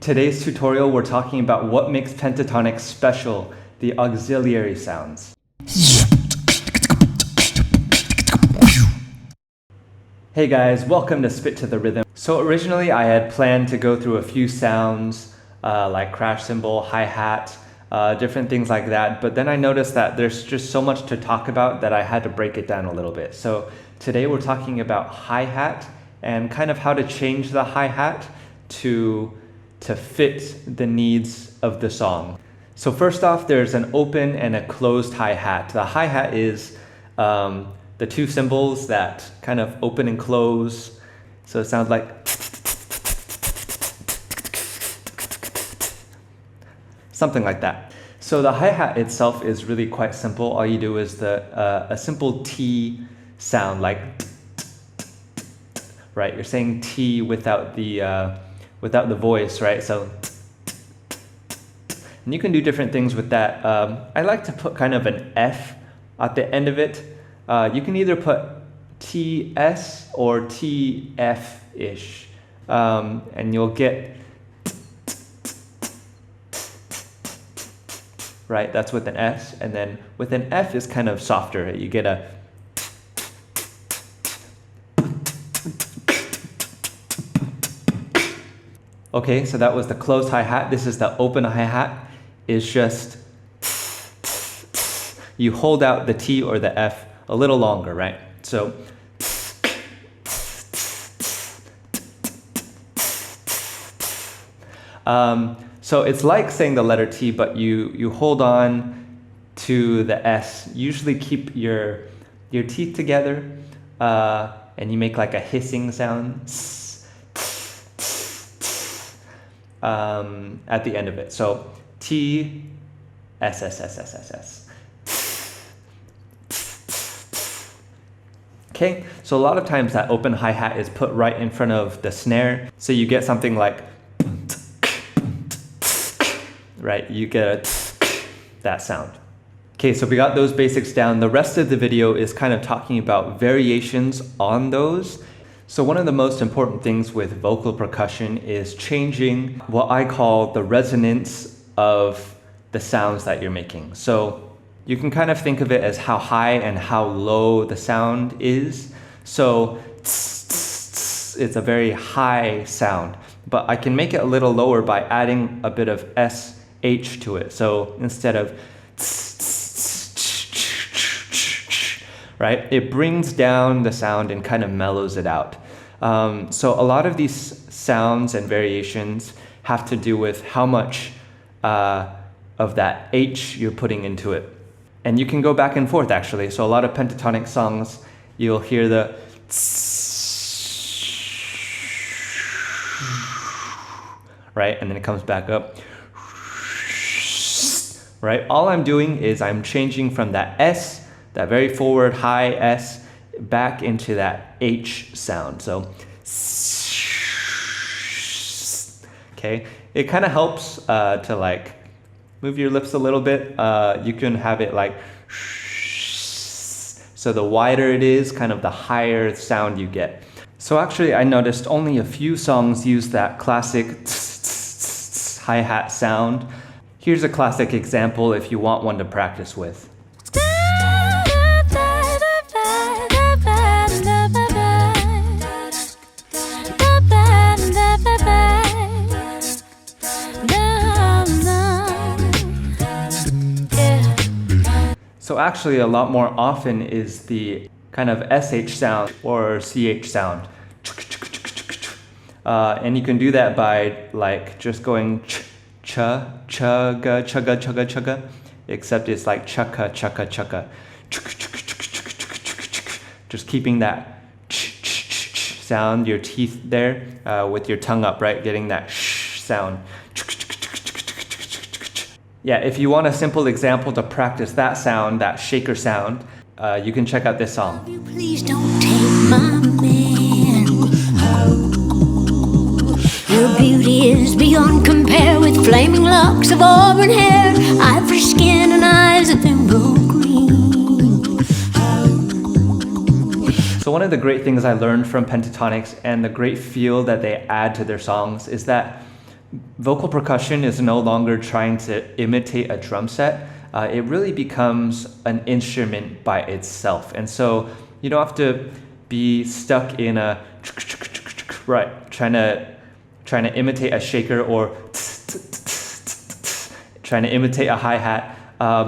Today's tutorial, we're talking about what makes Pentatonix special, the auxiliary sounds. Hey guys, welcome to Spit to the Rhythm. So originally I had planned to go through a few sounds like crash cymbal, hi-hat, different things like that, but then I noticed that there's just so much to talk about that I had to break it down a little bit. So today we're talking about hi-hat and kind of how to change the hi-hat to fit the needs of the song. So first off, there's an open and a closed hi-hat. The hi-hat is the two cymbals that kind of open and close. So it sounds like something like that. So the hi-hat itself is really quite simple. All you do is a simple T sound, like right? You're saying T without the voice, right? So, and you can do different things with that. I like to put kind of an F at the end of it. You can either put TS or TF-ish, and you'll get, right? That's with an S, and then with an F is kind of softer. You get a, okay, so that was the closed hi-hat. This is the open hi-hat. It's just, you hold out the T or the F a little longer, right? So, so it's like saying the letter T, but you hold on to the S. Usually keep your teeth together, and you make like a hissing sound at the end of it. So T, S, S, S, S, S, S. Okay, so a lot of times that open hi-hat is put right in front of the snare. So you get something like, right, you get that sound. Okay, so we got those basics down. The rest of the video is kind of talking about variations on those. So one of the most important things with vocal percussion is changing what I call the resonance of the sounds that you're making. So you can kind of think of it as how high and how low the sound is. So it's a very high sound, but I can make it a little lower by adding a bit of SH to it. So instead of, right, it brings down the sound and kind of mellows it out. So a lot of these sounds and variations have to do with how much of that H you're putting into it. And you can go back and forth actually. So a lot of pentatonic songs, you'll hear the right, and then it comes back up, right? All I'm doing is I'm changing from that S, that very forward high S, back into that H sound. So, okay, it kind of helps to like move your lips a little bit. You can have it like, so the wider it is, kind of the higher sound you get. So actually I noticed only a few songs use that classic hi-hat sound. Here's a classic example if you want one to practice with. So actually a lot more often is the kind of SH sound or CH sound. And you can do that by like just going chugga, chugga, chugga, chugga, except it's like chugga, chugga, chugga. Just keeping that sound, your teeth there with your tongue up, right? Getting that sound. Yeah, if you want a simple example to practice that sound, that shaker sound, you can check out this song. Please don't take my man. Your beauty is beyond compare with flaming locks of auburn hair, ivory skin and eyes of emerald green. So one of the great things I learned from Pentatonix and the great feel that they add to their songs is that vocal percussion is no longer trying to imitate a drum set. It really becomes an instrument by itself. And so you don't have to be stuck in a right, trying to imitate a shaker or trying to imitate a hi-hat.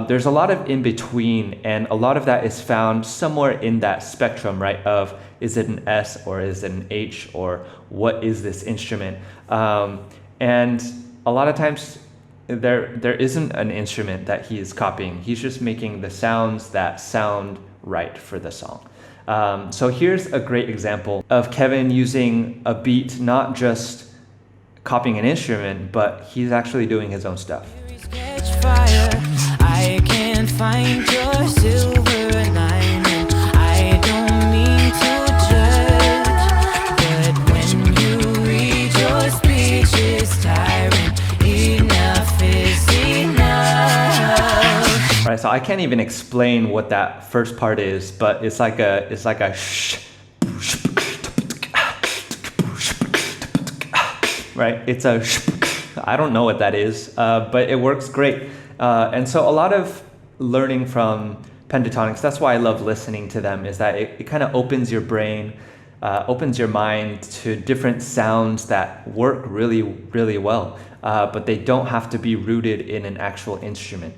There's a lot of in between, and a lot of that is found somewhere in that spectrum, right? Of is it an S or is it an H, or what is this instrument? And a lot of times there isn't an instrument that he is copying. He's just making the sounds that sound right for the song. So here's a great example of Kevin using a beat, not just copying an instrument, but he's actually doing his own stuff. I can't find your silver lining. I don't mean to judge, but when you read your speech, it's tiring. Enough is enough. Right, so I can't even explain what that first part is, but it's like a shh, right? It's a shh. I don't know what that is, but it works great. And so a lot of learning from Pentatonix, that's why I love listening to them, is that it kind of opens your brain, opens your mind to different sounds that work really, really well, but they don't have to be rooted in an actual instrument.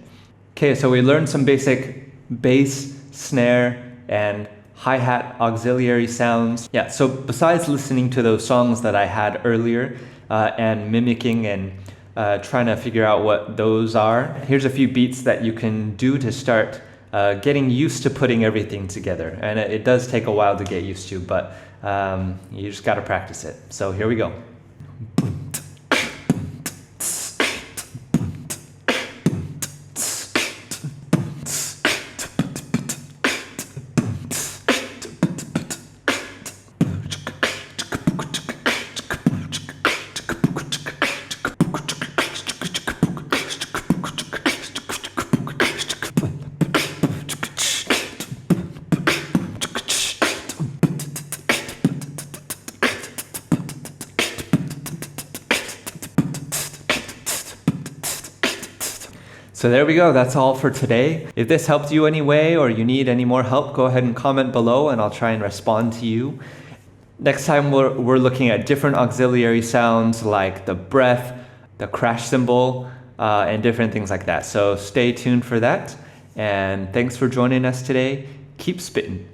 Okay, so we learned some basic bass, snare, and hi-hat auxiliary sounds. Yeah, so besides listening to those songs that I had earlier and mimicking and trying to figure out what those are, here's a few beats that you can do to start getting used to putting everything together. And it does take a while to get used to, but you just got to practice it. So here we go. So there we go, that's all for today. If this helped you any way or you need any more help, go ahead and comment below and I'll try and respond to you. Next time we're looking at different auxiliary sounds like the breath, the crash cymbal, and different things like that. So stay tuned for that. And thanks for joining us today. Keep spitting.